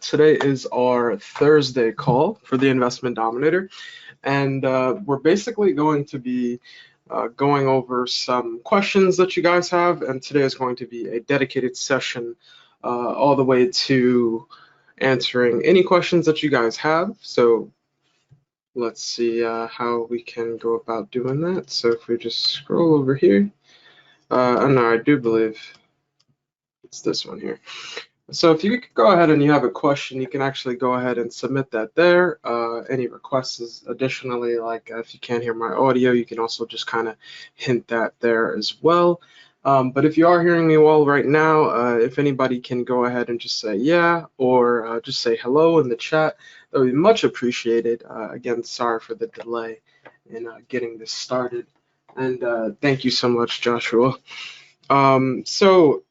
Today is our Thursday call for the Investment Dominator, and we're basically going to be going over some questions that you guys have, and today is going to be a dedicated session all the way to answering any questions that you guys have. So let's see how we can go about doing that. So if we just scroll over here, no, I do believe it's this one here. So if you could go ahead and you have a question, you can actually go ahead and submit that there. Any requests is additionally, like if you can't hear my audio, you can also just kind of hint that there as well. But if you are hearing me well right now, if anybody can go ahead and just say yeah, or just say hello in the chat, that would be much appreciated. Again, sorry for the delay in getting this started. And thank you so much, Joshua. So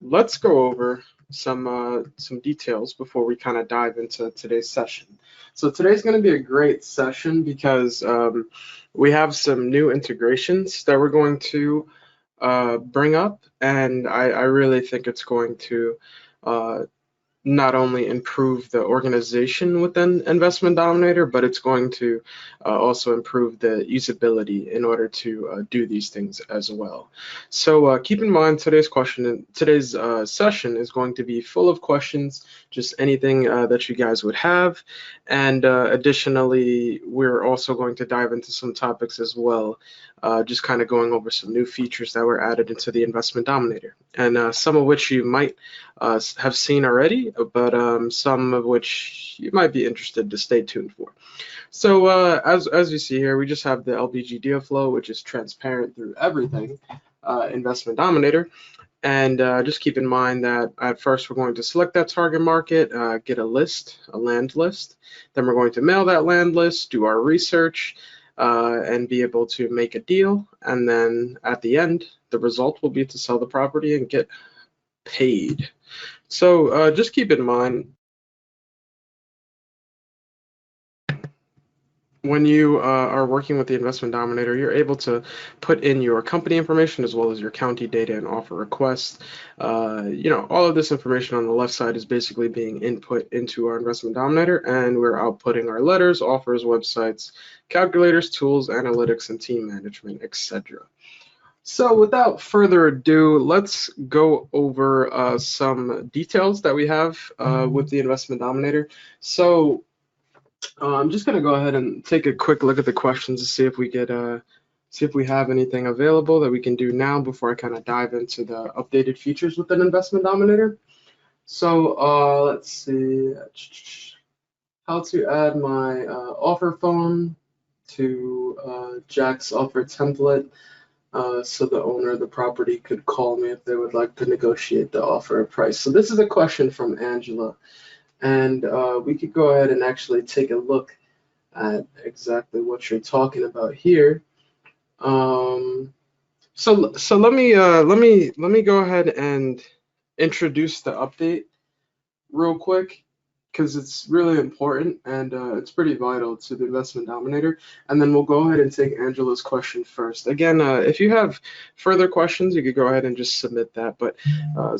let's go over some details before we kind of dive into today's session. So today's going to be a great session because we have some new integrations that we're going to bring up, and I really think it's going to not only improve the organization within Investment Dominator, but it's going to also improve the usability in order to do these things as well. So keep in mind today's session is going to be full of questions, just anything that you guys would have. And additionally, we're also going to dive into some topics as well, just kind of going over some new features that were added into the Investment Dominator, and some of which you might have seen already, but some of which you might be interested to stay tuned for. So as you see here, we just have the LBG deal flow, which is transparent through everything Investment Dominator. And just keep in mind that at first we're going to select that target market, get a land list. Then we're going to mail that land list, do our research, and be able to make a deal. And then at the end, the result will be to sell the property and get paid. So just keep in mind, when you are working with the Investment Dominator, you're able to put in your company information as well as your county data and offer requests. All of this information on the left side is basically being input into our Investment Dominator, and we're outputting our letters, offers, websites, calculators, tools, analytics, and team management, etc. So without further ado, let's go over some details that we have with the Investment Dominator. So I'm just going to go ahead and take a quick look at the questions to see if we get see if we have anything available that we can do now before I kind of dive into the updated features within Investment Dominator. So let's see how to add my offer phone to Jack's offer template. So the owner of the property could call me if they would like to negotiate the offer price. So this is a question from Angela, and we could go ahead and actually take a look at exactly what you're talking about here. So let me go ahead and introduce the update real quick, because it's really important and it's pretty vital to the Investment Dominator. And then we'll go ahead and take Angela's question first. Again, if you have further questions, you could go ahead and just submit that. But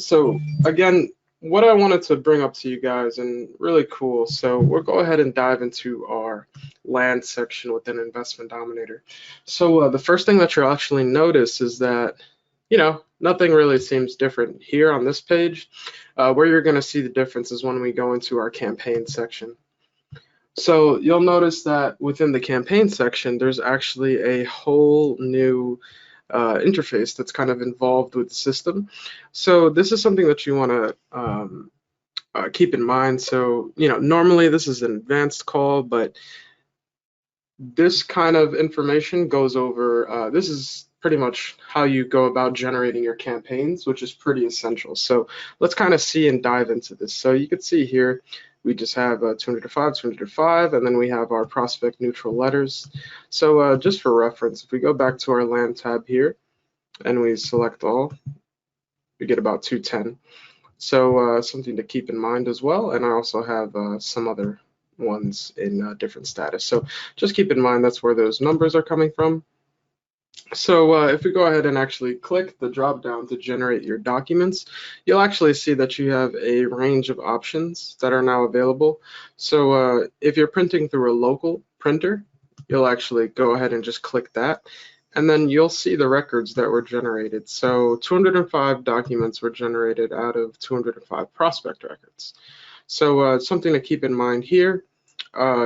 so again, what I wanted to bring up to you guys, and really cool, so we'll go ahead and dive into our land section within Investment Dominator. So the first thing that you'll actually notice is that, nothing really seems different here on this page. Where you're going to see the difference is when we go into our campaign section. So you'll notice that within the campaign section, there's actually a whole new interface that's kind of involved with the system. So this is something that you want to keep in mind. So, normally this is an advanced call, but this kind of information goes over, this is pretty much how you go about generating your campaigns, which is pretty essential. So let's kind of see and dive into this. So you can see here, we just have 205, 205, and then we have our prospect neutral letters. So just for reference, if we go back to our land tab here and we select all, we get about 210. So something to keep in mind as well. And I also have some other ones in different status. So just keep in mind that's where those numbers are coming from. So if we go ahead and actually click the drop down to generate your documents, you'll actually see that you have a range of options that are now available. So if you're printing through a local printer, you'll actually go ahead and just click that. And then you'll see the records that were generated. So 205 documents were generated out of 205 prospect records. So something to keep in mind here,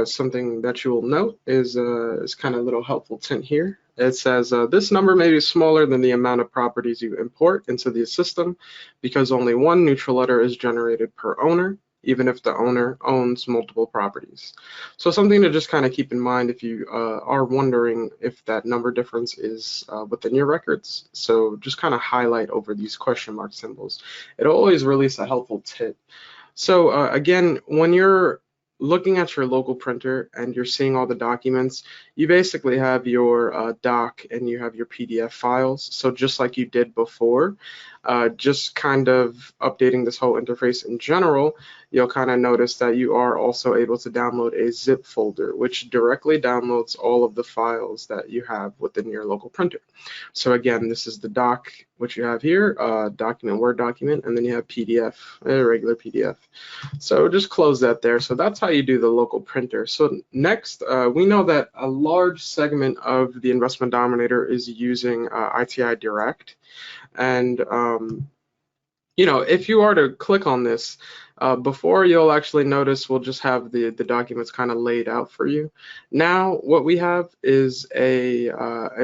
something that you will note is kind of a little helpful tint here. It says this number may be smaller than the amount of properties you import into the system because only one neutral letter is generated per owner, even if the owner owns multiple properties. So something to just kind of keep in mind if you are wondering if that number difference is within your records. So just kind of highlight over these question mark symbols. It'll always release a helpful tip. So again, when you're looking at your local printer and you're seeing all the documents, you basically have your doc and you have your PDF files. So just like you did before, just kind of updating this whole interface in general, you'll kind of notice that you are also able to download a zip folder, which directly downloads all of the files that you have within your local printer. So again, this is the doc, which you have here, document, Word document, and then you have PDF, a regular PDF. So just close that there. So that's how you do the local printer. So next, we know that a large segment of the Investment Dominator is using ITI Direct. And if you are to click on this, before you'll actually notice we'll just have the documents kind of laid out for you. Now what we have is a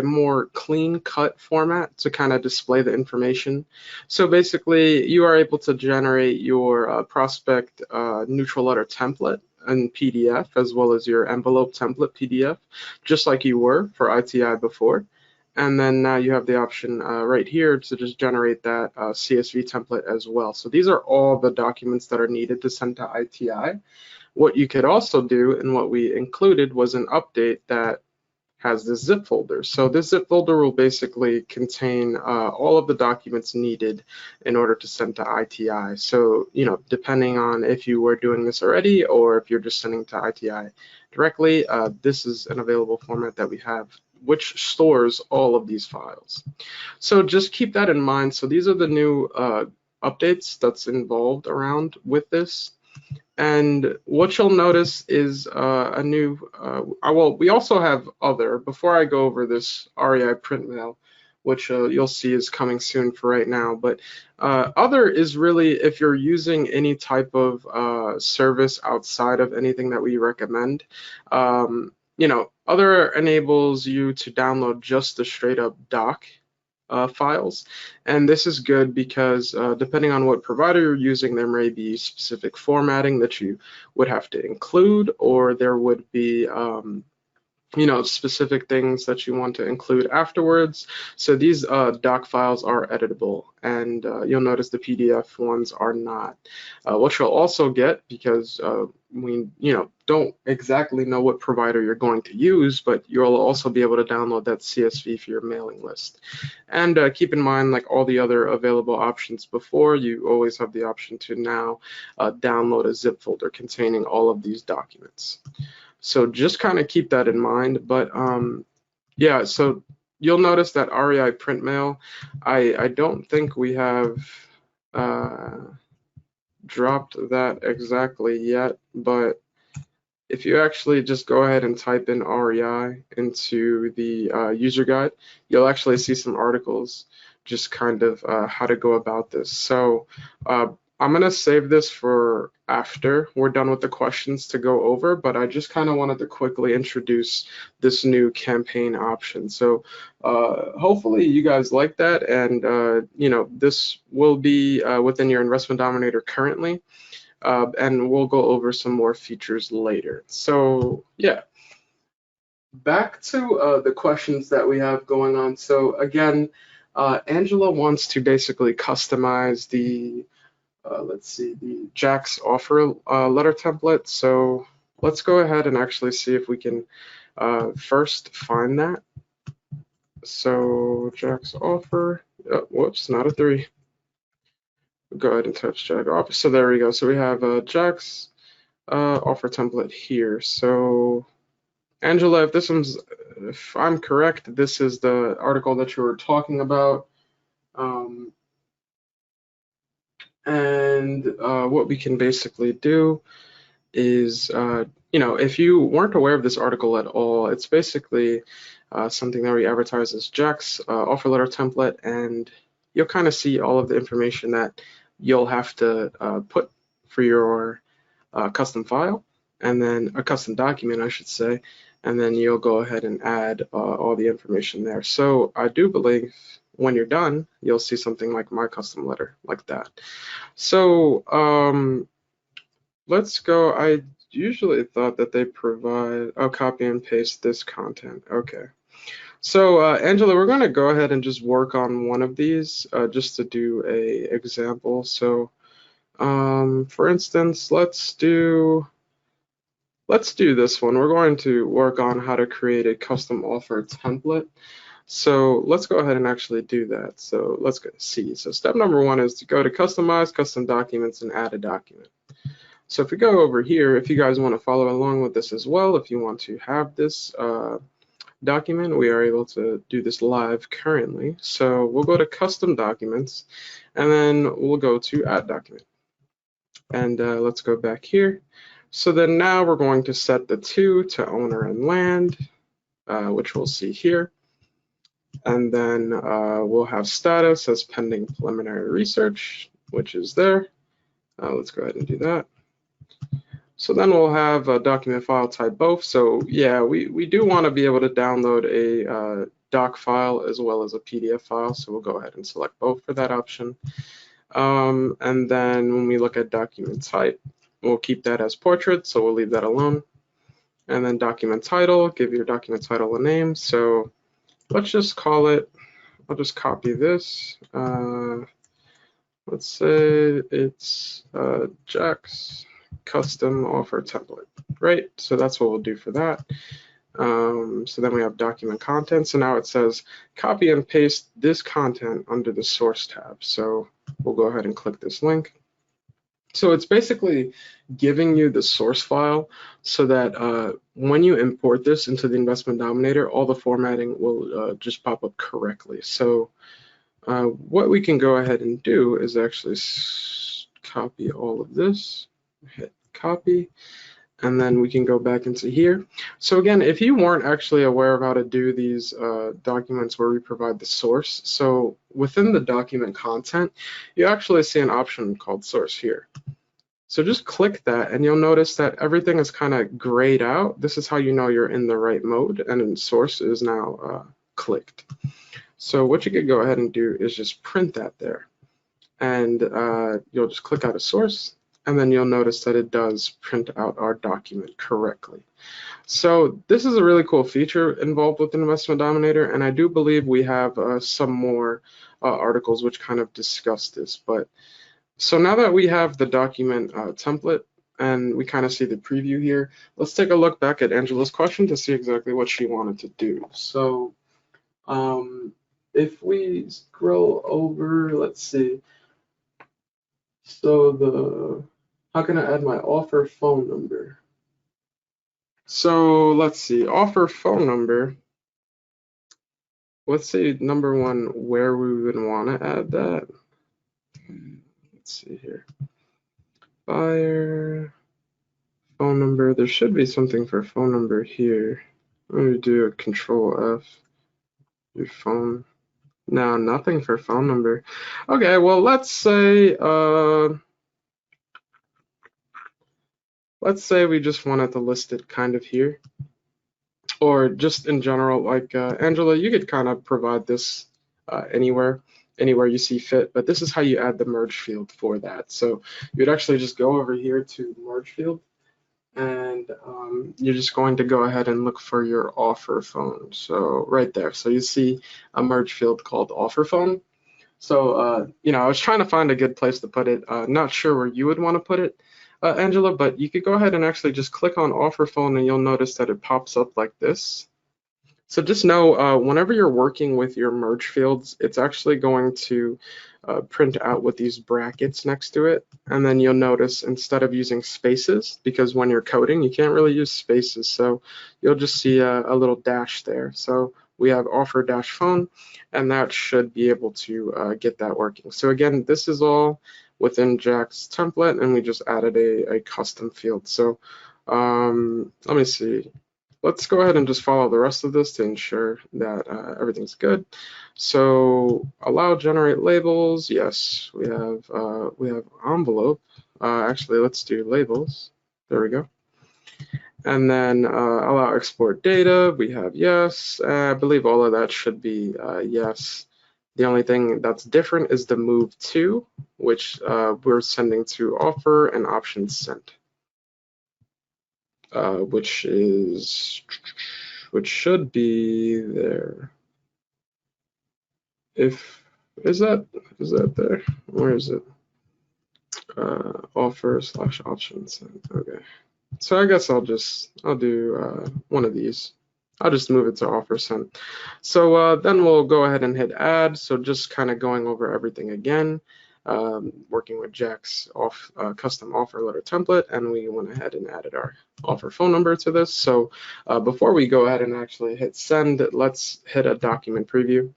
more clean cut format to kind of display the information. So basically you are able to generate your prospect neutral letter template in PDF as well as your envelope template PDF, just like you were for ITI before. And then now you have the option right here to just generate that CSV template as well. So these are all the documents that are needed to send to ITI. What you could also do, and what we included, was an update that has this zip folder. So this zip folder will basically contain all of the documents needed in order to send to ITI. So, depending on if you were doing this already or if you're just sending to ITI directly, this is an available format that we have, which stores all of these files. So just keep that in mind. So these are the new updates that's involved around with this. And what you'll notice is a new, well, we also have other, before I go over this REI Print mail, which you'll see is coming soon for right now, but other is really if you're using any type of service outside of anything that we recommend. Other enables you to download just the straight up doc files. And this is good because depending on what provider you're using, there may be specific formatting that you would have to include, or there would be specific things that you want to include afterwards. So these doc files are editable, and you'll notice the PDF ones are not. What you'll also get, because we don't exactly know what provider you're going to use, but you'll also be able to download that CSV for your mailing list. And keep in mind, like all the other available options before, you always have the option to now download a zip folder containing all of these documents. So just kind of keep that in mind. But yeah, so you'll notice that REI Print mail, I don't think we have dropped that exactly yet, but if you actually just go ahead and type in REI into the user guide, you'll actually see some articles just kind of how to go about this. So I'm going to save this for after we're done with the questions to go over, but I just kind of wanted to quickly introduce this new campaign option. So hopefully you guys like that, and this will be within your Investment Dominator currently, and we'll go over some more features later. So yeah, back to the questions that we have going on. So again, Angela wants to basically customize the let's see, the Jack's offer letter template. So let's go ahead and actually see if we can first find that. So Jack's offer, whoops, not a 3. Go ahead and touch Jack offer. So there we go. So we have Jack's offer template here. So Angela, if I'm correct, this is the article that you were talking about. What we can basically do is, if you weren't aware of this article at all, it's basically something that we advertise as Jack's offer letter template, and you'll kind of see all of the information that you'll have to put for your custom file, and then a custom document, I should say, and then you'll go ahead and add all the information there. So I do believe when you're done, you'll see something like my custom letter like that. So let's go. I usually thought that they provide, I'll copy and paste this content. Okay. So Angela, we're going to go ahead and just work on one of these just to do a example. So for instance, let's do this one. We're going to work on how to create a custom offer template. So let's go ahead and actually do that. So let's go see. So step number one is to go to customize custom documents and add a document. So if we go over here, if you guys want to follow along with this as well, if you want to have this document, we are able to do this live currently. So we'll go to custom documents, and then we'll go to add document. And let's go back here. So then now we're going to set the to owner and land, which we'll see here. And then we'll have status as pending preliminary research, which is there. Let's go ahead and do that. So then we'll have a document file type both. So yeah, we do want to be able to download a doc file as well as a PDF file. So we'll go ahead and select both for that option. And then when we look at document type, we'll keep that as portrait, so we'll leave that alone. And then document title, give your document title a name. So let's just call it, I'll just copy this. Let's say it's Jack's custom offer template, right? So that's what we'll do for that. So then we have document content. So now it says copy and paste this content under the source tab. So we'll go ahead and click this link. So it's basically giving you the source file so that when you import this into the Investment Dominator, all the formatting will just pop up correctly. So what we can go ahead and do is actually copy all of this, hit copy, and then we can go back into here. So again, if you weren't actually aware of how to do these documents where we provide the source, so within the document content, you actually see an option called source here. So just click that and you'll notice that everything is kind of grayed out. This is how you know you're in the right mode, and source is now clicked. So what you could go ahead and do is just print that there, and you'll just click out a source, and then you'll notice that it does print out our document correctly. So this is a really cool feature involved with Investment Dominator, and I do believe we have some more articles which kind of discuss this. But so now that we have the document template and we kind of see the preview here, let's take a look back at Angela's question to see exactly what she wanted to do. So if we scroll over, let's see. So how can I add my offer phone number? So let's see, offer phone number. Let's say number one, where we would want to add that. Let's see here. Buyer, phone number. There should be something for phone number here. Let me do a Control F. Your phone. No, nothing for phone number. Okay, well, let's say we just wanted to list it kind of here, or just in general, like Angela, you could kind of provide this anywhere you see fit, but this is how you add the merge field for that. So you'd actually just go over here to merge field, and you're just going to go ahead and look for your offer phone. So right there, so you see a merge field called offer phone. So I was trying to find a good place to put it. Not sure where you would want to put it, Angela, but you could go ahead and actually just click on offer phone, and you'll notice that it pops up like this. So just know whenever you're working with your merge fields, it's actually going to print out with these brackets next to it. And then you'll notice instead of using spaces, because when you're coding, you can't really use spaces. So you'll just see a little dash there. So we have offer dash phone, and that should be able to get that working. So again, this is all within Jack's template, and we just added a custom field. So let me see. Let's go ahead and just follow the rest of this to ensure that everything's good. So allow generate labels. Yes, we have envelope. Actually, let's do labels. There we go. And then allow export data. We have yes. I believe all of that should be yes. The only thing that's different is the move to, which we're sending to offer and options sent. Which should be there. Is that there? Where is it? Offer / options. Okay. So I guess I'll do one of these. I'll just move it to offer sent. So then we'll go ahead and hit add. So just kind of going over everything again. Working with Jack's custom offer letter template, and we went ahead and added our offer phone number to this. So before we go ahead and actually hit send, let's hit a document preview.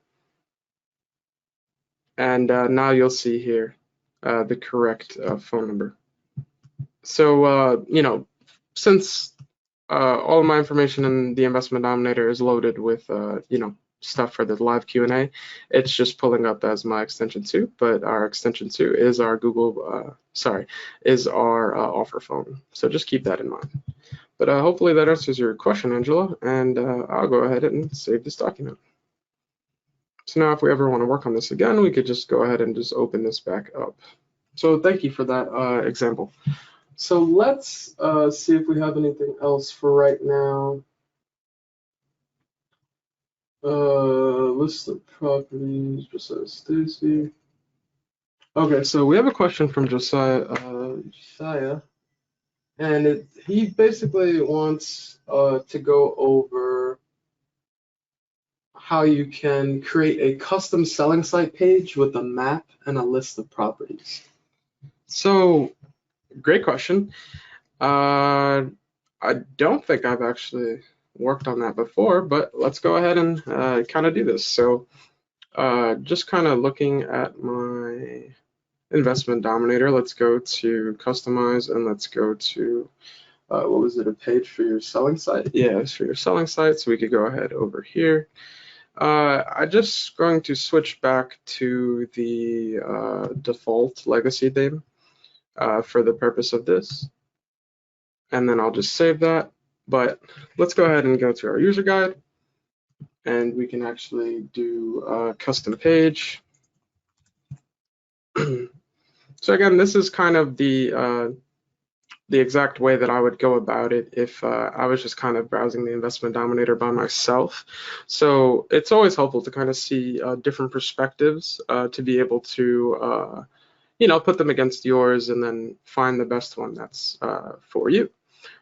And now you'll see here the correct phone number. So, you know, since all of my information in the Investment Dominator is loaded with, you know, stuff for the live Q&A, it's just pulling up as my extension 2, but our extension 2 is our is our offer phone. So just keep that in mind. But hopefully that answers your question, Angela, and I'll go ahead and save this document. So now if we ever want to work on this again, we could just go ahead and just open this back up. So thank you for that example. So let's see if we have anything else for right now. List of properties, Josiah Stacy. Okay, so we have a question from Josiah, and he basically wants to go over how you can create a custom selling site page with a map and a list of properties. So, great question. I don't think I've actually worked on that before, but let's go ahead and kind of do this. So just kind of looking at my Investment Dominator, let's go to customize and let's go to, what was it, a page for your selling site? Yeah, it's for your selling site. So we could go ahead over here. I'm just going to switch back to the default legacy theme for the purpose of this. And then I'll just save that. But let's go ahead and go to our user guide, and we can actually do a custom page. So again, this is kind of the exact way that I would go about it if I was just kind of browsing the Investment Dominator by myself. So it's always helpful to kind of see different perspectives to be able to you know, put them against yours and then find the best one that's for you.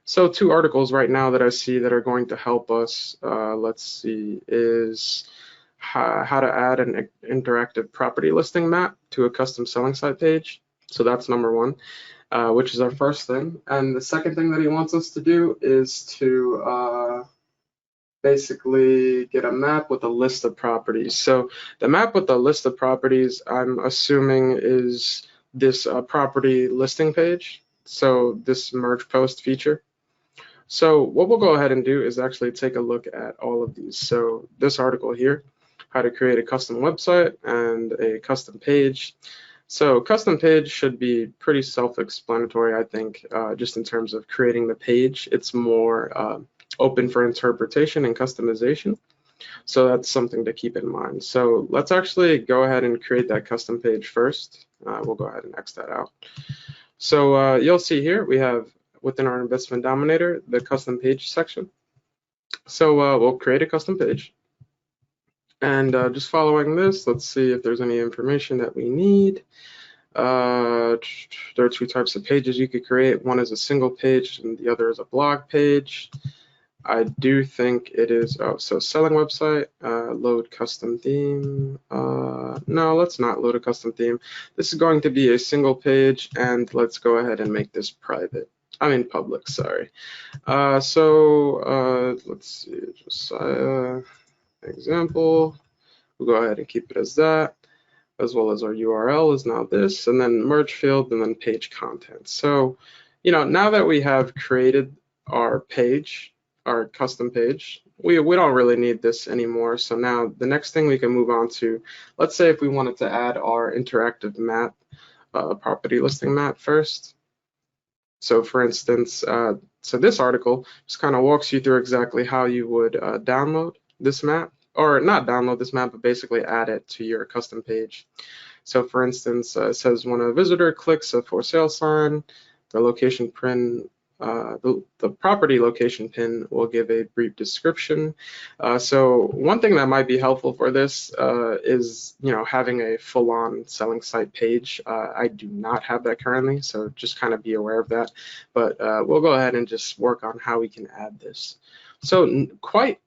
So 2 articles right now that I see that are going to help us, let's see, is how to add an interactive property listing map to a custom selling site page. So that's number 1, which is our first thing. And the second thing that he wants us to do is to basically get a map with a list of properties. So the map with the list of properties, I'm assuming, is this property listing page. So this merge post feature. So what we'll go ahead and do is actually take a look at all of these. So this article here, how to create a custom website and a custom page. So custom page should be pretty self-explanatory, I think, just in terms of creating the page. It's more open for interpretation and customization. So that's something to keep in mind. So let's actually go ahead and create that custom page first. We'll go ahead and X that out. So you'll see here we have within our Investment Dominator the custom page section. So we'll create a custom page. And just following this, let's see if there's any information that we need. There are 2 types of pages you could create. One is a single page and the other is a blog page. I do think it is, oh, so selling website, load custom theme. No, let's not load a custom theme. This is going to be a single page, and let's go ahead and make this private. I mean public, sorry. Let's see, Josiah example. We'll go ahead and keep it as that, as well as our URL is now this, and then merge field, and then page content. So, now that we have created our page, our custom page, we don't really need this anymore. So now the next thing we can move on to, let's say if we wanted to add our interactive map, property listing map first. So for instance, so this article just kind of walks you through exactly how you would download this map, or not download this map, but basically add it to your custom page. So for instance, it says when a visitor clicks a for sale sign, the location pin, the property location pin will give a brief description. So one thing that might be helpful for this is, having a full-on selling site page. I do not have that currently, so just kind of be aware of that. But we'll go ahead and just work on how we can add this. So quite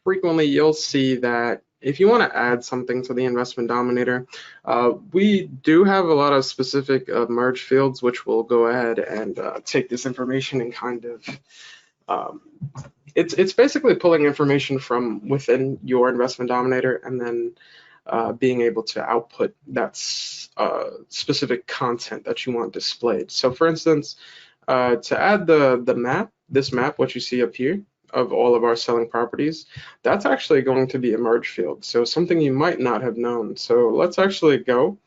frequently you'll see that if you want to add something to the Investment Dominator, we do have a lot of specific merge fields, which will go ahead and take this information and kind of, it's basically pulling information from within your Investment Dominator and then being able to output that specific content that you want displayed. So for instance, to add this map, what you see up here, of all of our selling properties, that's actually going to be a merge field. So something you might not have known. So let's actually go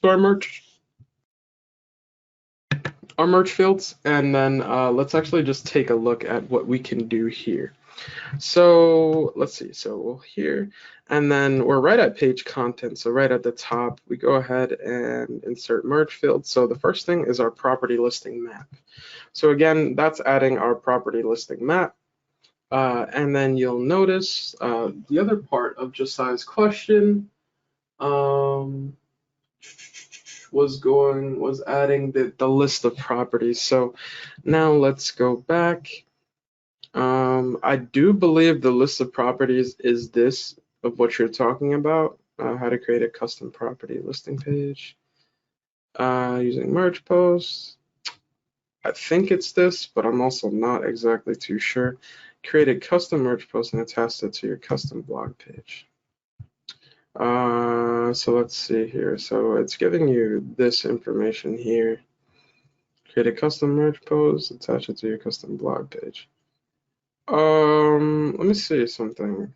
to our merge fields, and then let's actually just take a look at what we can do here. So let's see, so we'll here, and then we're right at page content. So right at the top, we go ahead and insert merge field. So the first thing is our property listing map. So again, that's adding our property listing map. And then you'll notice the other part of Josiah's question was adding the list of properties. So now let's go back. I do believe the list of properties is this of what you're talking about, how to create a custom property listing page using merge posts. I think it's this, but I'm also not exactly too sure. Create a custom merge post and attach it to your custom blog page. So let's see here. So it's giving you this information here. Create a custom merge post, attach it to your custom blog page. Let me see something.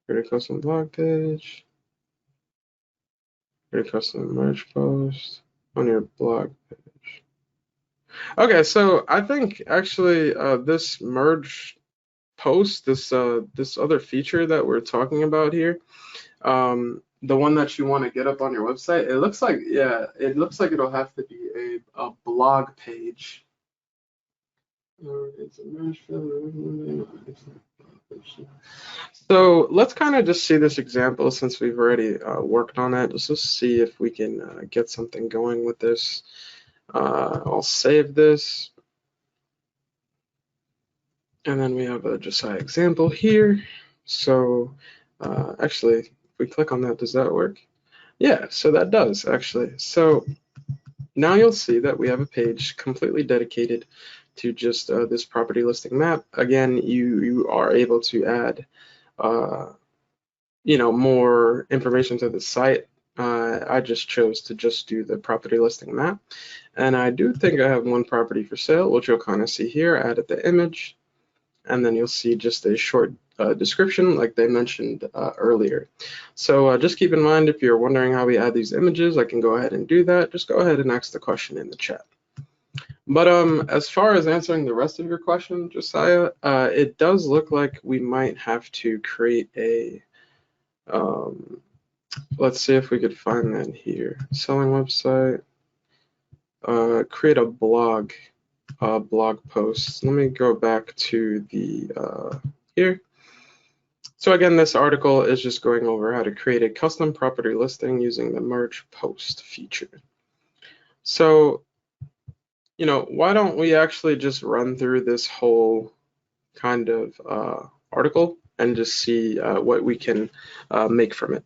Create a custom blog page. Create a custom merge post on your blog page. Okay, so I think actually this merge post, this other feature that we're talking about here, the one that you want to get up on your website, it looks like, yeah, it looks like it'll have to be a blog page. So let's kind of just see this example since we've already worked on it. Let's just see if we can get something going with this. I'll save this. And then we have a Josiah example here. So actually, if we click on that, does that work? Yeah, so that does actually. So now you'll see that we have a page completely dedicated to just this property listing map. Again, you are able to add more information to the site. I just chose to just do the property listing map. And I do think I have one property for sale, which you'll kind of see here. I added the image, and then you'll see just a short description like they mentioned earlier. So just keep in mind, if you're wondering how we add these images, I can go ahead and do that. Just go ahead and ask the question in the chat. But as far as answering the rest of your question, Josiah, it does look like we might have to create a, let's see if we could find that here. Selling website, create a blog post. Let me go back to the here. So again, this article is just going over how to create a custom property listing using the merge post feature. So, why don't we actually just run through this whole kind of article and just see what we can make from it.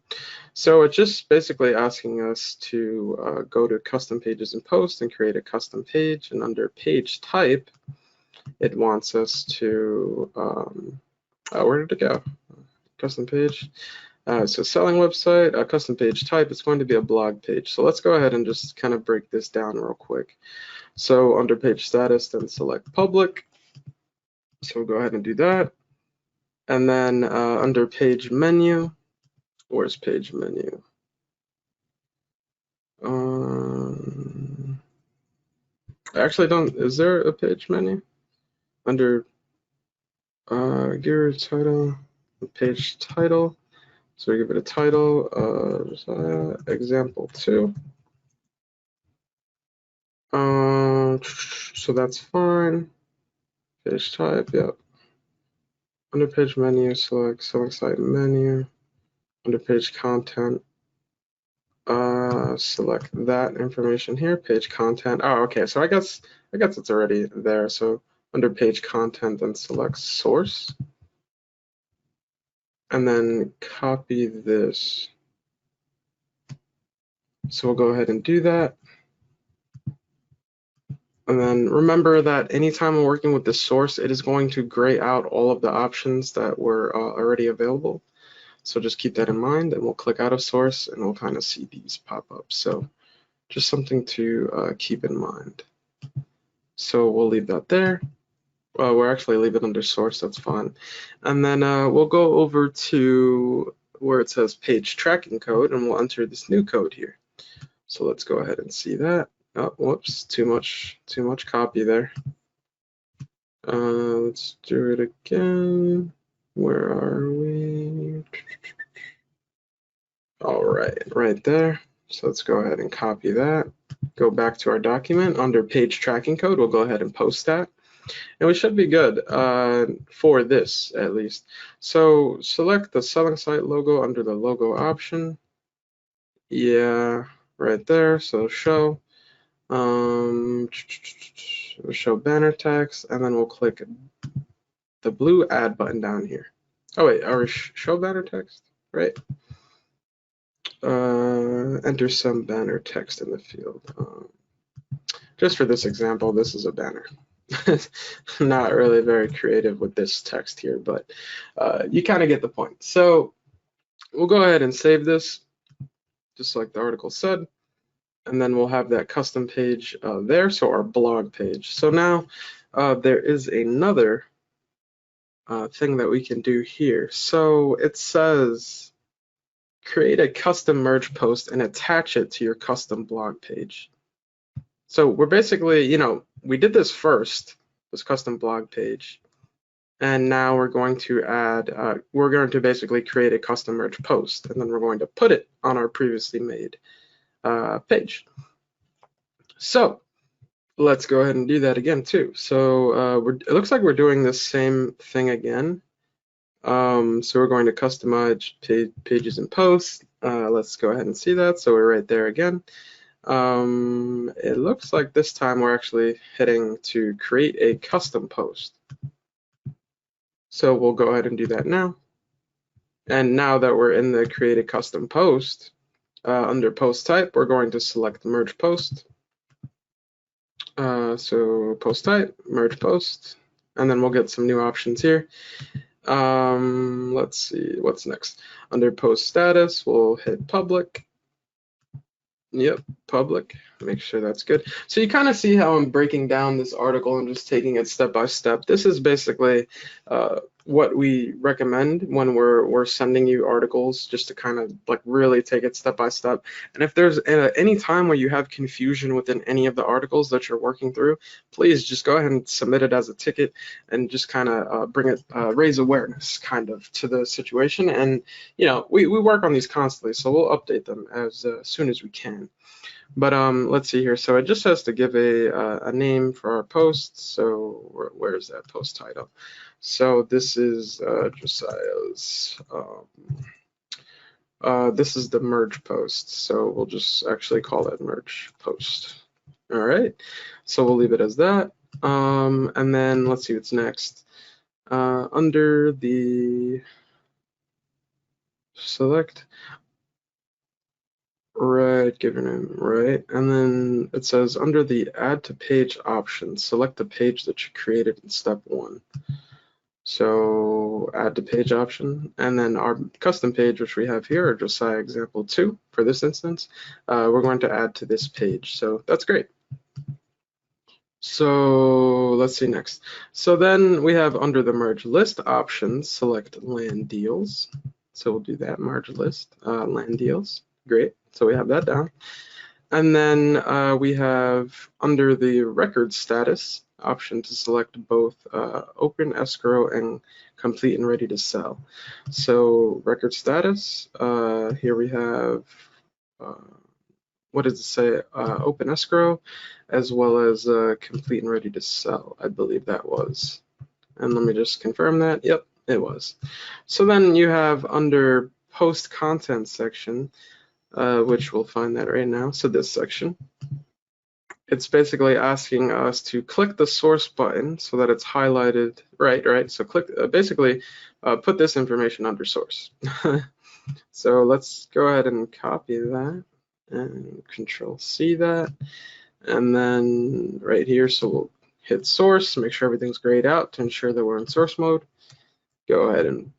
So it's just basically asking us to go to custom pages and post and create a custom page, and under page type it wants us to where did it go? Custom page. So selling website, custom page type, it's going to be a blog page. So let's go ahead and just kind of break this down real quick. So under page status, then select public. So we'll go ahead and do that. And then under page menu, where's page menu? I actually don't, is there a page menu? Under gear title, page title. So we give it a title, example 2. So that's fine. Page type, yep. Under page menu, select selling site menu. Under page content, select that information here, page content. Oh, okay, so I guess it's already there. So under page content, then select source, and then copy this. So we'll go ahead and do that. And then remember that anytime we're working with the source, it is going to gray out all of the options that were already available. So just keep that in mind, and we'll click out of source and we'll kind of see these pop up. So just something to keep in mind. So we'll leave that there. We'll actually leave it under source, that's fine. And then we'll go over to where it says page tracking code, and we'll enter this new code here. So let's go ahead and see that. Oh, whoops, too much copy there. Let's do it again. Where are we? All right there. So let's go ahead and copy that. Go back to our document. Under page tracking code, we'll go ahead and post that. And we should be good for this, at least. So select the selling site logo under the logo option. Yeah, right there. So show. We'll show banner text, and then we'll click the blue add button down here. Oh wait, or show banner text, right? Enter some banner text in the field. Just for this example, this is a banner. Not really very creative with this text here, but you kind of get the point. So we'll go ahead and save this, just like the article said, and then we'll have that custom page there, so our blog page. So now there is another thing that we can do here. So it says create a custom merge post and attach it to your custom blog page. So we're basically, we did this first, this custom blog page, and now we're going to add, we're going to basically create a custom merge post, and then we're going to put it on our previously made page. So let's go ahead and do that again too. So it looks like we're doing the same thing again. So we're going to customize pages and posts. Let's go ahead and see that. So we're right there again. It looks like this time we're actually hitting to create a custom post. So we'll go ahead and do that now. And now that we're in the create a custom post, under post type, we're going to select merge post. So post type, merge post, and then we'll get some new options here. Let's see, what's next? Under post status, we'll hit public. Yep, public, make sure that's good. So you kind of see how I'm breaking down this article and just taking it step by step. This is basically what we recommend when we're sending you articles, just to kind of like really take it step by step. And if there's any time where you have confusion within any of the articles that you're working through, please just go ahead and submit it as a ticket and just kind of bring it, raise awareness kind of to the situation. And we work on these constantly, so we'll update them as soon as we can. But let's see here. So it just has to give a name for our post. So where's that post title? So this is Josiah's. This is the merge post. So we'll just actually call that merge post. All right. So we'll leave it as that. And then let's see what's next. under the select right, give your name, right, and then it says under the add to page option, select the page that you created in step 1. So add to page option, and then our custom page, which we have here, or Josiah example 2 for this instance, we're going to add to this page. So that's great. So let's see next. So then we have under the merge list options, select land deals. So we'll do that, merge list, land deals. Great. So we have that down. And then we have under the record status option to select both open escrow and complete and ready to sell. So record status, here we have, what does it say? Open escrow, as well as complete and ready to sell, I believe that was. And let me just confirm that. Yep, it was. So then you have under post content section, which we'll find that right now. So this section, it's basically asking us to click the source button so that it's highlighted, right? So click, basically put this information under source. So let's go ahead and copy that and Control C that. And then right here, so we'll hit source, make sure everything's grayed out to ensure that we're in source mode. Go ahead and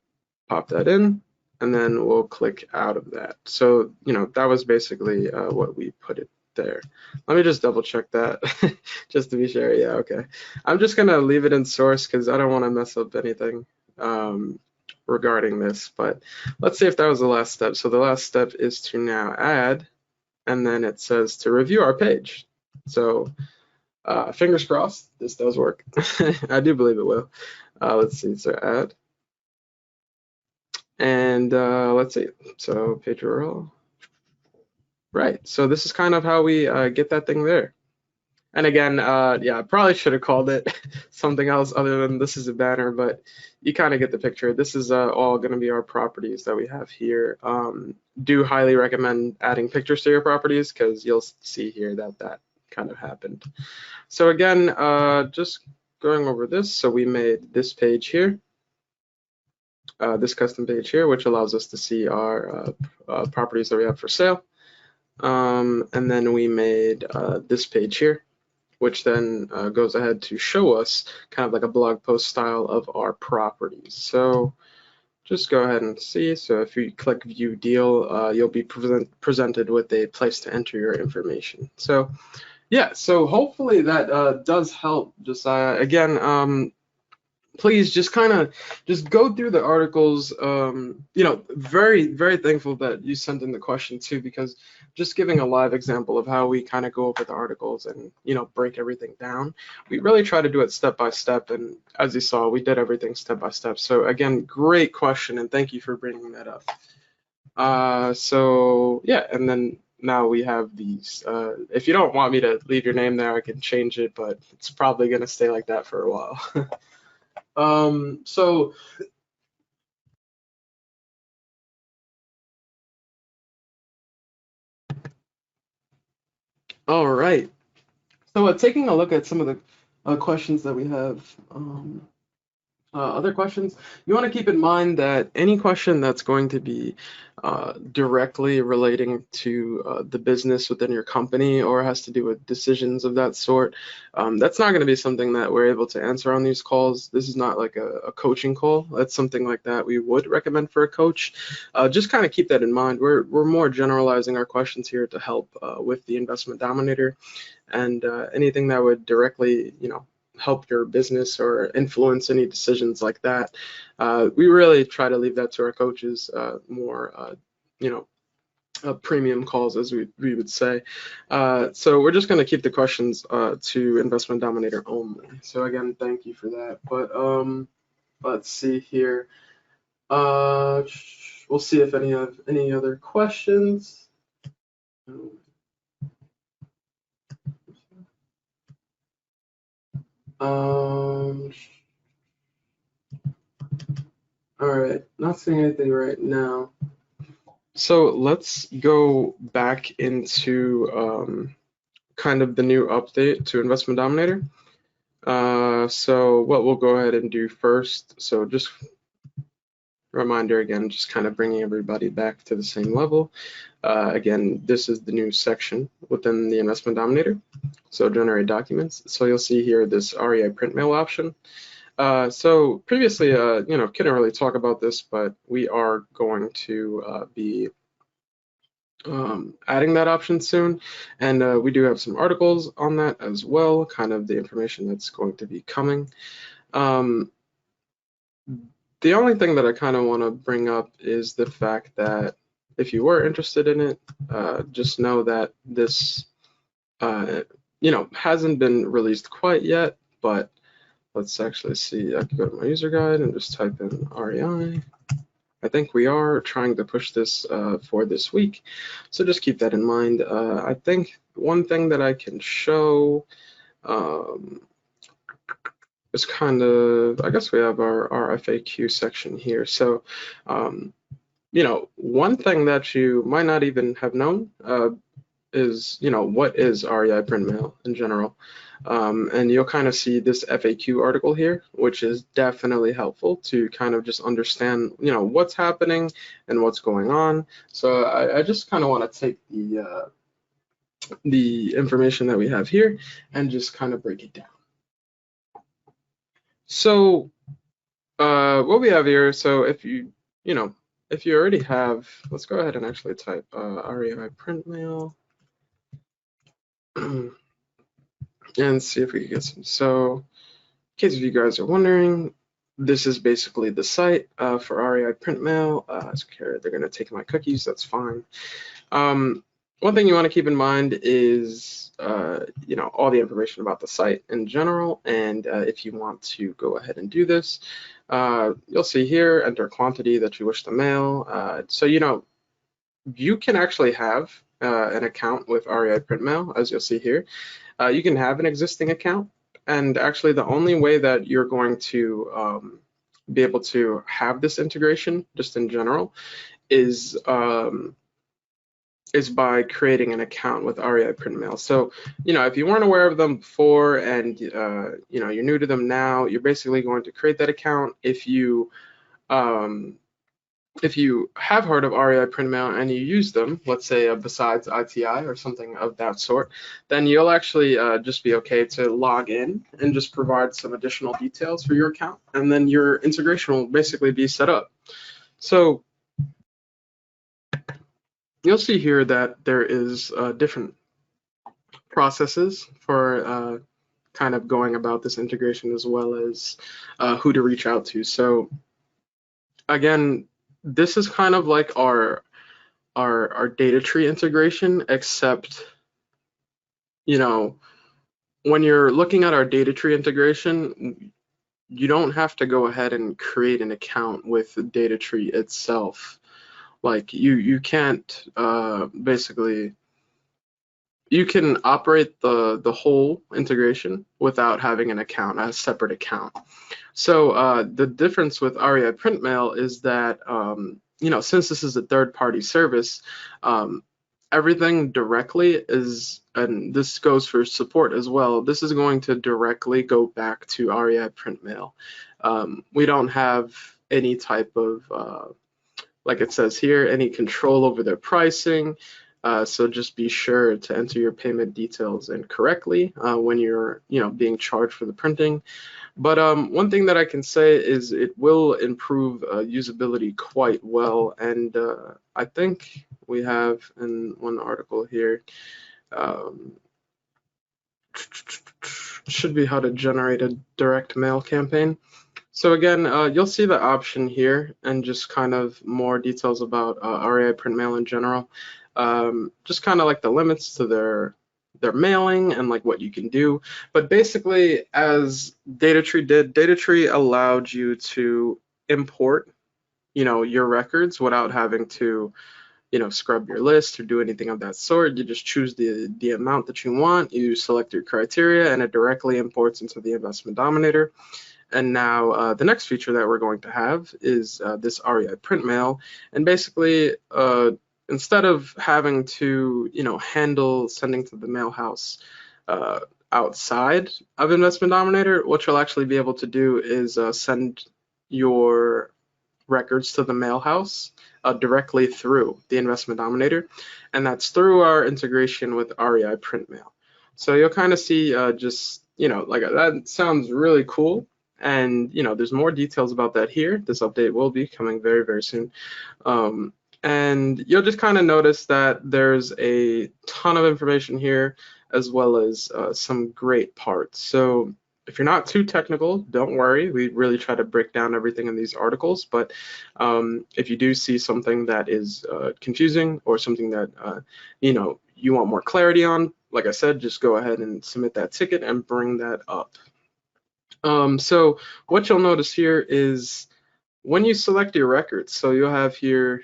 pop that in, and then we'll click out of that. So, you know, that was basically what we put it there. Let me just double check that just to be sure. Yeah, okay. I'm just gonna leave it in source because I don't want to mess up anything regarding this, but let's see if that was the last step. So the last step is to now add, and then it says to review our page. So fingers crossed, this does work. I do believe it will. Let's see, so add. And let's see, so page URL. Right, so this is kind of how we get that thing there. And again, yeah, I probably should have called it something else other than this is a banner, but you kind of get the picture. This is all going to be our properties that we have here. Do highly recommend adding pictures to your properties because you'll see here that that kind of happened. So again, just going over this. So we made this page here, this custom page here, which allows us to see our properties that we have for sale. And then we made this page here, which then goes ahead to show us kind of like a blog post style of our properties. So just go ahead and see. So if you click view deal, you'll be presented with a place to enter your information. So yeah, so hopefully that does help, Josiah. Again, please just kind of just go through the articles. You know, very thankful that you sent in the question too, because just giving a live example of how we kind of go over the articles and, you know, break everything down. We really try to do it step by step, and as you saw, we did everything step by step. So again, great question, and thank you for bringing that up. So yeah, and then now we have these. If you don't want me to leave your name there, I can change it, but it's probably gonna stay like that for a while. So all right. So taking a look at some of the questions that we have, other questions, you want to keep in mind that any question that's going to be directly relating to the business within your company or has to do with decisions of that sort, that's not going to be something that we're able to answer on these calls. This is not like a coaching call. That's something like that we would recommend for a coach. Just kind of keep that in mind. We're more generalizing our questions here to help with the Investment Dominator, and anything that would directly, you know, help your business or influence any decisions like that. We really try to leave that to our coaches, more, you know, premium calls, as we would say. So we're just going to keep the questions to Investment Dominator only. So again, thank you for that. But let's see here. We'll see if any other questions. All right, not seeing anything right now. So let's go back into kind of the new update to Investment Dominator. So what we'll go ahead and do first, so just reminder again, just kind of bringing everybody back to the same level. Again, this is the new section within the Investment Dominator. So generate documents. So you'll see here this REI Print mail option. So previously, couldn't really talk about this, but we are going to be adding that option soon, and we do have some articles on that as well, kind of the information that's going to be coming. The only thing that I kind of want to bring up is the fact that if you were interested in it, just know that this, hasn't been released quite yet, but let's actually see. I can go to my user guide and just type in REI. I think we are trying to push this for this week, so just keep that in mind. I think one thing that I can show is kind of, I guess we have our FAQ section here. So, one thing that you might not even have known is, what is REI Print Mail in general? And you'll kind of see this FAQ article here, which is definitely helpful to kind of just understand, what's happening and what's going on. So I just kind of want to take the information that we have here and just kind of break it down. So what we have here, so if you already have, let's go ahead and actually type REI Print Mail and see if we can get some. So in case if you guys are wondering, this is basically the site for REI Print Mail. They're going to take my cookies, that's fine. One thing you want to keep in mind is, all the information about the site in general. And if you want to go ahead and do this, you'll see here, enter quantity that you wish to mail. So, you can actually have an account with REI Print Mail, as you'll see here. You can have an existing account. And actually, the only way that you're going to be able to have this integration, just in general, is by creating an account with REI Print Mail. So, if you weren't aware of them before and, you're new to them now, you're basically going to create that account. If you have heard of REI Print Mail and you use them, let's say besides ITI or something of that sort, then you'll actually just be okay to log in and just provide some additional details for your account, and then your integration will basically be set up. So you'll see here that there is different processes for kind of going about this integration, as well as who to reach out to. So again, this is kind of like our data tree integration, except, when you're looking at our data tree integration, you don't have to go ahead and create an account with the data tree itself. Like you can't basically, you can operate the whole integration without having an account, a separate account. So the difference with REI Print Mail is that, since this is a third-party service, everything directly is, and this goes for support as well, this is going to directly go back to REI Print Mail. We don't have any type of, like it says here, any control over their pricing. So just be sure to enter your payment details in correctly when you're, being charged for the printing. But one thing that I can say is it will improve usability quite well. And I think we have in one article here, should be how to generate a direct mail campaign. So again, you'll see the option here and just kind of more details about REI Print Mail in general. Just kind of like the limits to their mailing and like what you can do. But basically, as DataTree did, DataTree allowed you to import, your records without having to, scrub your list or do anything of that sort. You just choose the amount that you want, you select your criteria, and it directly imports into the Investment Dominator. And now the next feature that we're going to have is this REI Print Mail. And basically, instead of having to, handle sending to the mailhouse outside of Investment Dominator, what you'll actually be able to do is send your records to the mailhouse directly through the Investment Dominator, and that's through our integration with REI Print Mail. So you'll kind of see just, like that sounds really cool. And, there's more details about that here. This update will be coming very, very soon. And you'll just kind of notice that there's a ton of information here, as well as some great parts. So if you're not too technical, don't worry. We really try to break down everything in these articles. But if you do see something that is confusing or something that you want more clarity on, like I said, just go ahead and submit that ticket and bring that up. So what you'll notice here is when you select your records, so you'll have here,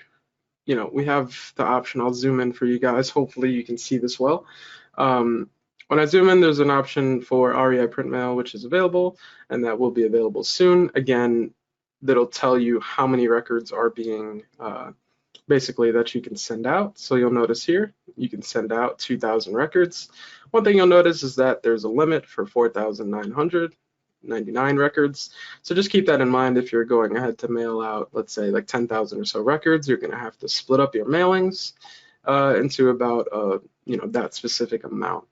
we have the option. I'll zoom in for you guys. Hopefully you can see this well. When I zoom in, there's an option for REI Print Mail, which is available, and that will be available soon. Again, that'll tell you how many records are being basically that you can send out. So you'll notice here, you can send out 2,000 records. One thing you'll notice is that there's a limit for 4,999 records. So just keep that in mind if you're going ahead to mail out, let's say like 10,000 or so records, you're gonna have to split up your mailings into about that specific amount.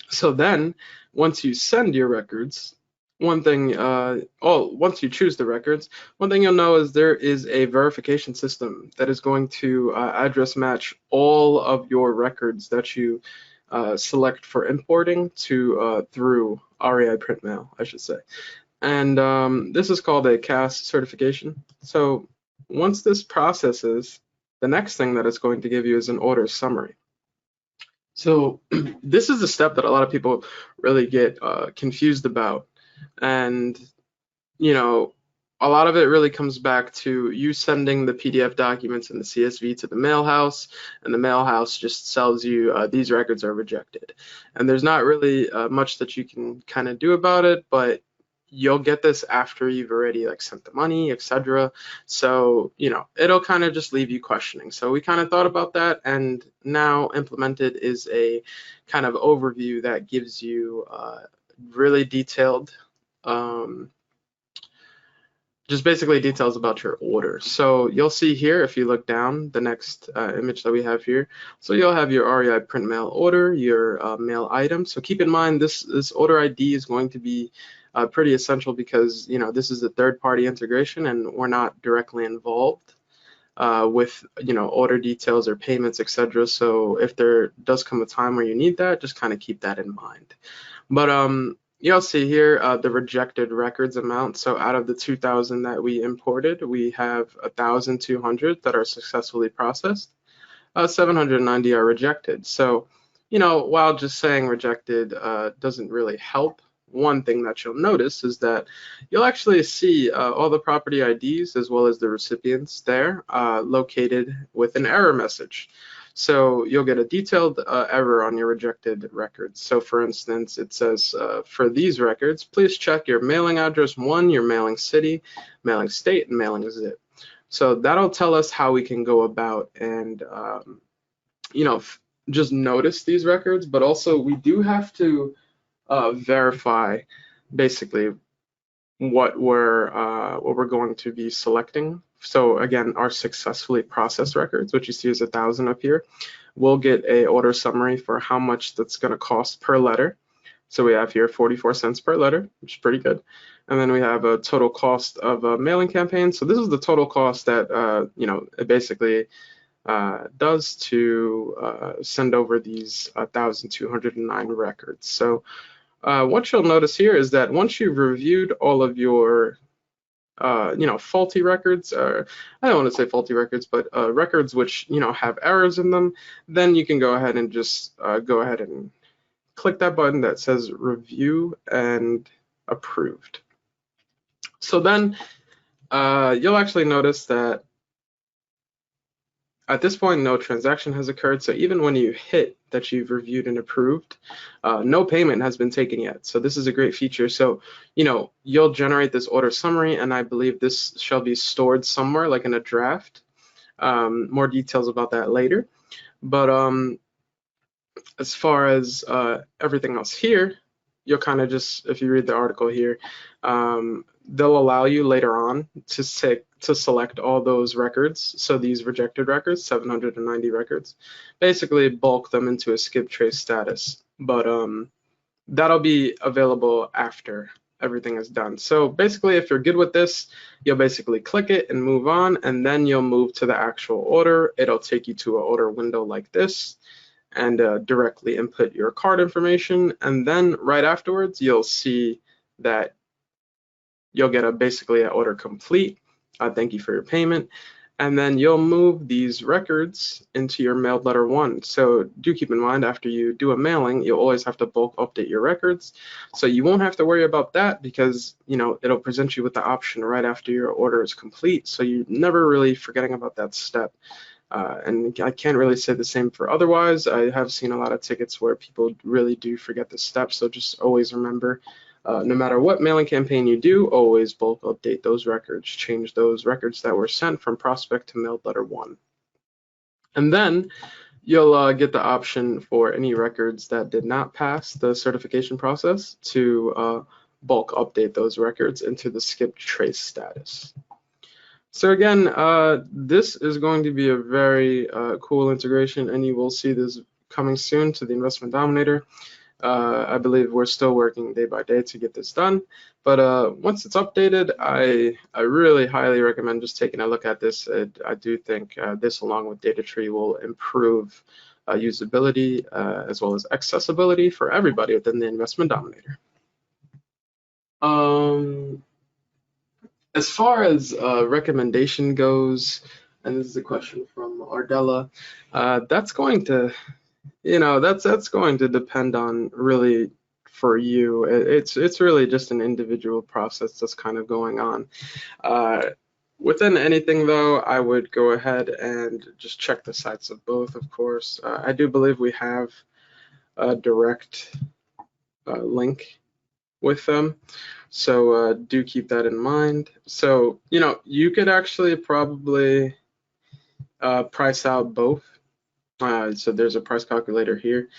So then once you send your records, once you choose the records, one thing you'll know is there is a verification system that is going to address match all of your records that you select for importing to through REI Print Mail, I should say. And this is called a CAS certification. So once this processes, the next thing that it's going to give you is an order summary. So this is the step that a lot of people really get confused about. And, a lot of it really comes back to you sending the PDF documents and the CSV to the mailhouse, and the mailhouse just tells you these records are rejected. And there's not really much that you can kind of do about it, but you'll get this after you've already sent the money, etc. So, it'll kind of just leave you questioning. So we kind of thought about that, and now implemented is a kind of overview that gives you really detailed, just basically details about your order. So you'll see here, if you look down, the next image that we have here, so you'll have your REI Print Mail order, your mail item. So keep in mind this order ID is going to be pretty essential because this is a third-party integration and we're not directly involved with order details or payments, etc. So if there does come a time where you need that, just kind of keep that in mind. But you'll see here the rejected records amount. So out of the 2,000 that we imported, we have 1,200 that are successfully processed. 790 are rejected. So, while just saying rejected doesn't really help, one thing that you'll notice is that you'll actually see all the property IDs as well as the recipients there located with an error message. So you'll get a detailed error on your rejected records. So for instance, it says for these records, please check your mailing address 1, your mailing city, mailing state, and mailing zip. So that'll tell us how we can go about and just notice these records, but also we do have to verify basically what we're going to be selecting. So again, our successfully processed records, which you see is 1,000 up here, we'll get a order summary for how much that's going to cost per letter. So we have here 44 cents per letter, which is pretty good. And then we have a total cost of a mailing campaign. So this is the total cost that it basically does to send over these 1,209 records. So what you'll notice here is that once you've reviewed all of your faulty records, or I don't want to say faulty records, but records which have errors in them, then you can go ahead and just go ahead and click that button that says review and approved. So then you'll actually notice that at this point, no transaction has occurred. So even when you hit that you've reviewed and approved, no payment has been taken yet. So this is a great feature. So, you'll generate this order summary, and I believe this shall be stored somewhere like in a draft. More details about that later. But As far as everything else here, you'll kind of just, if you read the article here, they'll allow you later on to select all those records. So these rejected records, 790 records, basically bulk them into a skip trace status. But that'll be available after everything is done. So basically, if you're good with this, you'll basically click it and move on, and then you'll move to the actual order. It'll take you to an order window like this, and directly input your card information, and then right afterwards you'll see that you'll get basically an order complete. Thank you for your payment. And then you'll move these records into your mailed letter 1. So do keep in mind, after you do a mailing, you'll always have to bulk update your records. So you won't have to worry about that, because it'll present you with the option right after your order is complete. So you're never really forgetting about that step. And I can't really say the same for otherwise. I have seen a lot of tickets where people really do forget the step. So just always remember, no matter what mailing campaign you do, always bulk update those records, change those records that were sent from prospect to mailed letter 1. And then you'll get the option for any records that did not pass the certification process to bulk update those records into the skip trace status. So again, this is going to be a very cool integration, and you will see this coming soon to the Investment Dominator. I believe we're still working day by day to get this done, but once it's updated, I really highly recommend just taking a look at this. I do think this, along with data tree, will improve usability as well as accessibility for everybody within the Investment Dominator. As far as recommendation goes, and this is a question from Ardella, that's going to, that's going to depend on really for you. It's really just an individual process that's kind of going on. Within anything though, I would go ahead and just check the sites of both, of course. I do believe we have a direct link with them, so do keep that in mind. So you could actually probably price out both. So there's a price calculator here.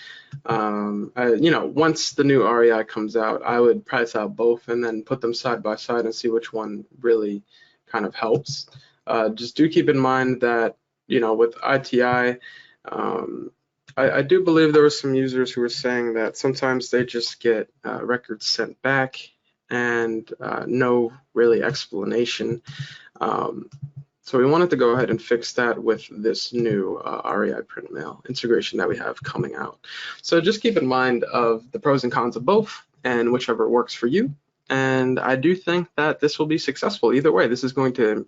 Once the new REI comes out, I would price out both and then put them side by side and see which one really kind of helps. Just do keep in mind that with ITI, I do believe there were some users who were saying that sometimes they just get records sent back and no really explanation. So we wanted to go ahead and fix that with this new REI Print Mail integration that we have coming out. So just keep in mind of the pros and cons of both, and whichever works for you. And I do think that this will be successful either way. This is going to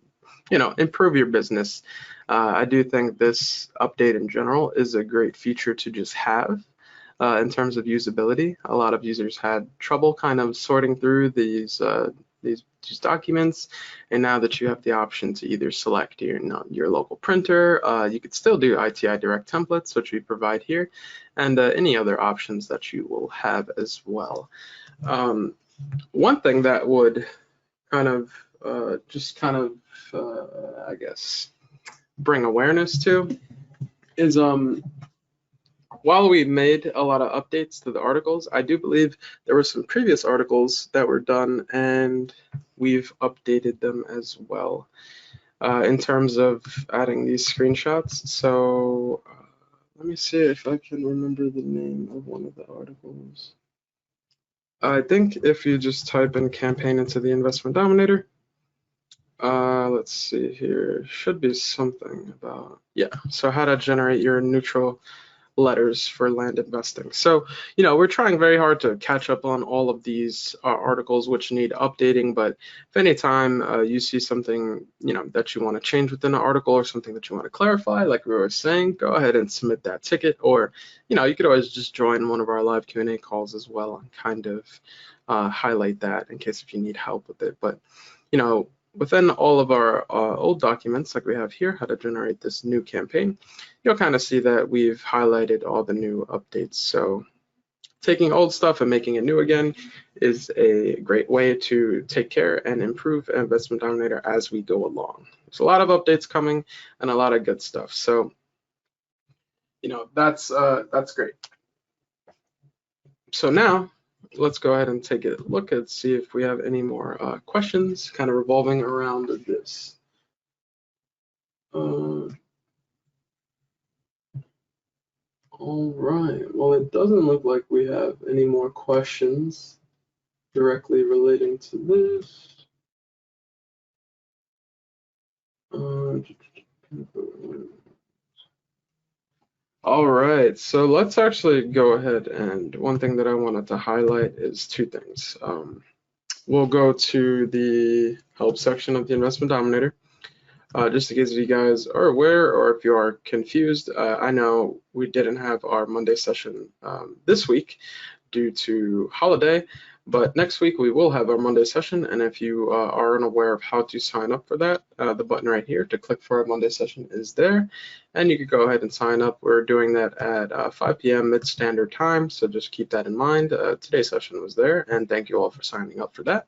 improve your business. I do think this update in general is a great feature to just have in terms of usability. A lot of users had trouble kind of sorting through these documents, and now that you have the option to either select your local printer, you could still do ITI direct templates, which we provide here, and any other options that you will have as well. One thing that would kind of I guess bring awareness to is while we made a lot of updates to the articles, I do believe there were some previous articles that were done and we've updated them as well in terms of adding these screenshots. So let me see if I can remember the name of one of the articles. I think if you just type in campaign into the Investment Dominator, let's see here, should be something about, so how to generate your neutral letters for land investing. So we're trying very hard to catch up on all of these articles which need updating, but if anytime you see something that you want to change within an article, or something that you want to clarify, like we were saying, go ahead and submit that ticket, or you could always just join one of our live Q&A calls as well and kind of highlight that in case if you need help with it. But within all of our old documents, like we have here, how to generate this new campaign, you'll kind of see that we've highlighted all the new updates. So taking old stuff and making it new again is a great way to take care and improve Investment Dominator as we go along. There's a lot of updates coming and a lot of good stuff. So that's great. So now let's go ahead and take a look and see if we have any more questions kind of revolving around this. All right, well, it doesn't look like we have any more questions directly relating to this. All right, so let's actually go ahead, and one thing that I wanted to highlight is two things. We'll go to the help section of the Investment Dominator. Just in case you guys are aware or if you are confused, I know we didn't have our Monday session this week due to holiday, but next week we will have our Monday session, and if you are unaware of how to sign up for that, the button right here to click for our Monday session is there, and you can go ahead and sign up. We're doing that at 5 p.m. mid-standard time, so just keep that in mind. Today's session was there, and thank you all for signing up for that.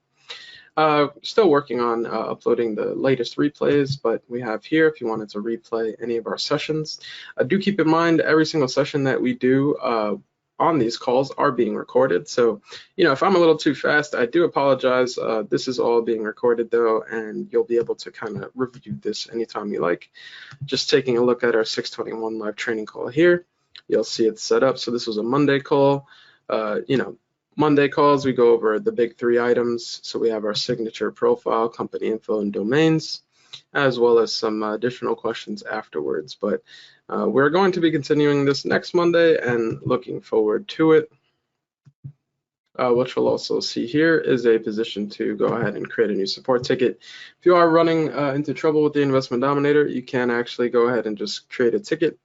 Still working on uploading the latest replays, but we have here if you wanted to replay any of our sessions. Do keep in mind every single session that we do on these calls are being recorded. So, you know, if I'm a little too fast, I do apologize. This is all being recorded though, and you'll be able to kind of review this anytime you like. Just taking a look at our 621 live training call here, you'll see it's set up. So this was a Monday call. You know, Monday calls, we go over the big three items. So we have our signature, profile, company info, and domains, as well as some additional questions afterwards. But we're going to be continuing this next Monday and looking forward to it. What you'll also see here is a position to go ahead and create a new support ticket. If you are running into trouble with the Investment Dominator, you can actually go ahead and just create a ticket.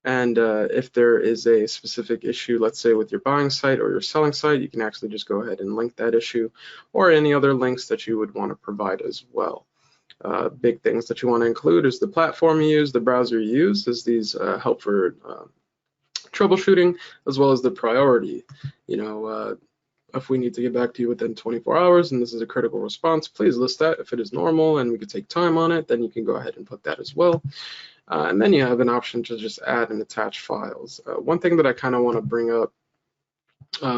And if there is a specific issue, let's say with your buying site or your selling site, you can actually just go ahead and link that issue or any other links that you would want to provide as well. Big things that you want to include is the platform you use, the browser you use, as these help for troubleshooting, as well as the priority. You know, if we need to get back to you within 24 hours and this is a critical response, please list that. If it is normal and we could take time on it, then you can go ahead and put that as well. And then you have an option to just add and attach files. One thing that I kind of want to bring up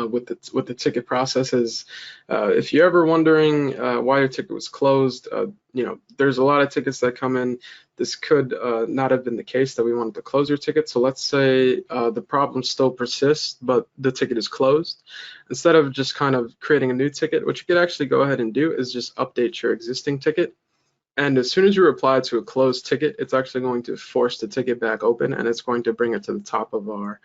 with the ticket process is if you're ever wondering why your ticket was closed, you know, there's a lot of tickets that come in. This could not have been the case that we wanted to close your ticket. So let's say the problem still persists, but the ticket is closed. Instead of just kind of creating a new ticket, what you could actually go ahead and do is just update your existing ticket. And as soon as you reply to a closed ticket, it's actually going to force the ticket back open, and it's going to bring it to the top of our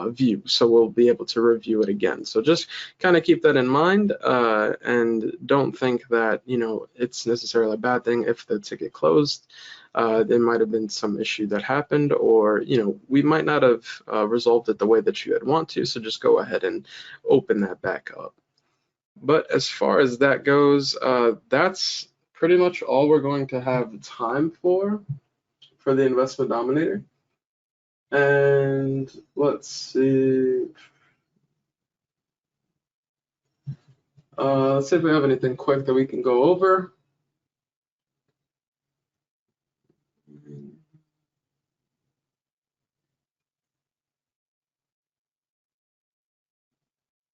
view. So we'll be able to review it again. So just kind of keep that in mind, and don't think that, you know, it's necessarily a bad thing if the ticket closed. There might have been some issue that happened, or, you know, we might not have resolved it the way that you had want to. So just go ahead and open that back up. But as far as that goes, that's pretty much all we're going to have time for the Investment Dominator. And let's see. Let's see if we have anything quick that we can go over.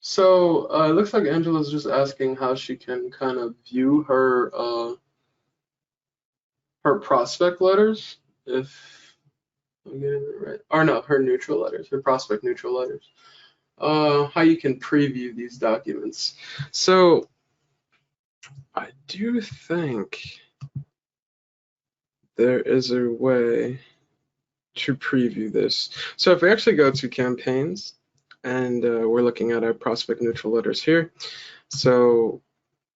So it looks like Angela's just asking how she can kind of view her her prospect letters, if I'm getting it right. Or no, her neutral letters, her prospect neutral letters. How you can preview these documents. So I do think there is a way to preview this. So if we actually go to campaigns, and we're looking at our prospect neutral letters here. So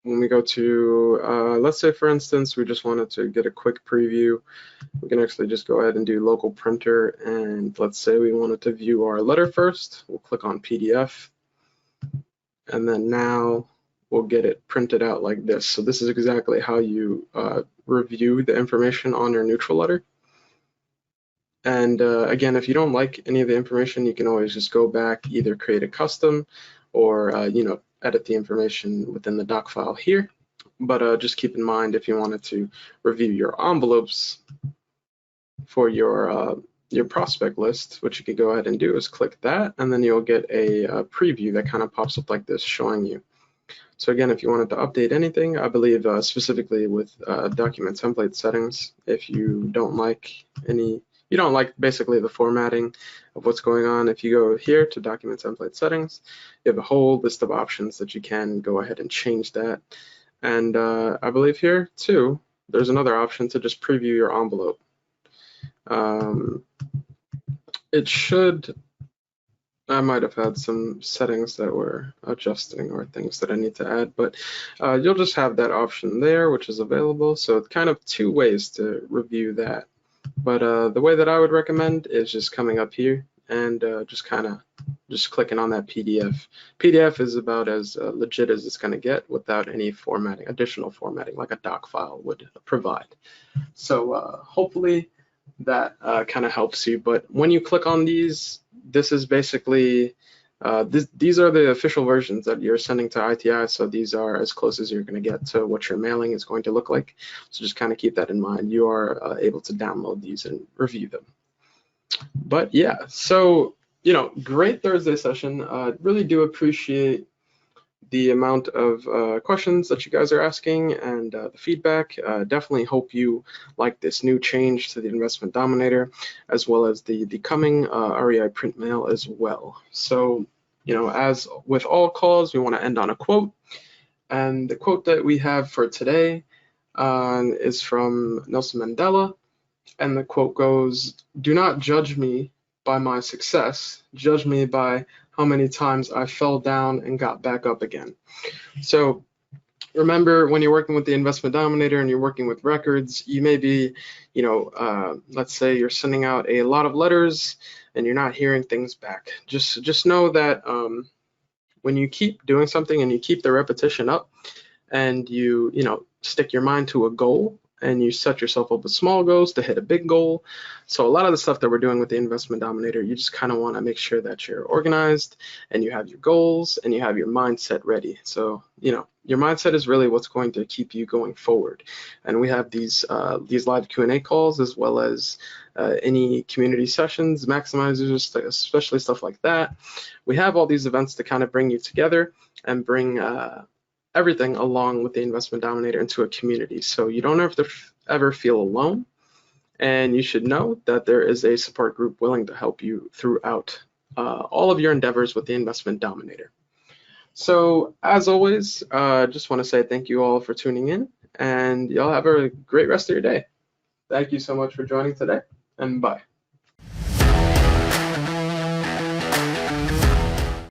when we go to, let's say for instance, we just wanted to get a quick preview, we can actually just go ahead and do local printer, and let's say we wanted to view our letter first. We'll click on PDF, and then now we'll get it printed out like this. So this is exactly how you review the information on your neutral letter. And again, if you don't like any of the information, you can always just go back, either create a custom or you know, edit the information within the doc file here. But just keep in mind, if you wanted to review your envelopes for your your prospect list, what you could go ahead and do is click that, and then you'll get a preview that kind of pops up like this showing you. So again, if you wanted to update anything, I believe specifically with document template settings, if you don't like basically the formatting of what's going on, if you go here to document template settings, you have a whole list of options that you can go ahead and change that. And I believe here too, there's another option to just preview your envelope. I might have had some settings that were adjusting or things that I need to add, but you'll just have that option there, which is available. So it's kind of two ways to review that. But the way that I would recommend is just coming up here and just clicking on that PDF. PDF is about as legit as it's going to get without any formatting, additional formatting like a doc file would provide. So hopefully that kind of helps you. But when you click on these, this is basically, these are the official versions that you're sending to ITI, so these are as close as you're going to get to what your mailing is going to look like. So just kind of keep that in mind. You are able to download these and review them. But yeah, so, great Thursday session. Really do appreciate the amount of questions that you guys are asking and the feedback. Definitely hope you like this new change to the Investment Dominator, as well as the coming REI Print mail as well. So, as with all calls, we want to end on a quote. And the quote that we have for today is from Nelson Mandela. And the quote goes, "Do not judge me by my success, judge me by how many times I fell down and got back up again." So remember, when you're working with the Investment Dominator and you're working with records, you may be, let's say you're sending out a lot of letters and you're not hearing things back. Just know that when you keep doing something and you keep the repetition up and you stick your mind to a goal, and you set yourself up with small goals to hit a big goal. So a lot of the stuff that we're doing with the Investment Dominator, you just kind of want to make sure that you're organized and you have your goals and you have your mindset ready. So, your mindset is really what's going to keep you going forward. And we have these live Q&A calls, as well as any community sessions, maximizers, especially stuff like that. We have all these events to kind of bring you together and bring everything along with the Investment Dominator into a community. So you don't have to ever feel alone, and you should know that there is a support group willing to help you throughout all of your endeavors with the Investment Dominator. So as always, just want to say thank you all for tuning in, and y'all have a great rest of your day. Thank you so much for joining today, and bye.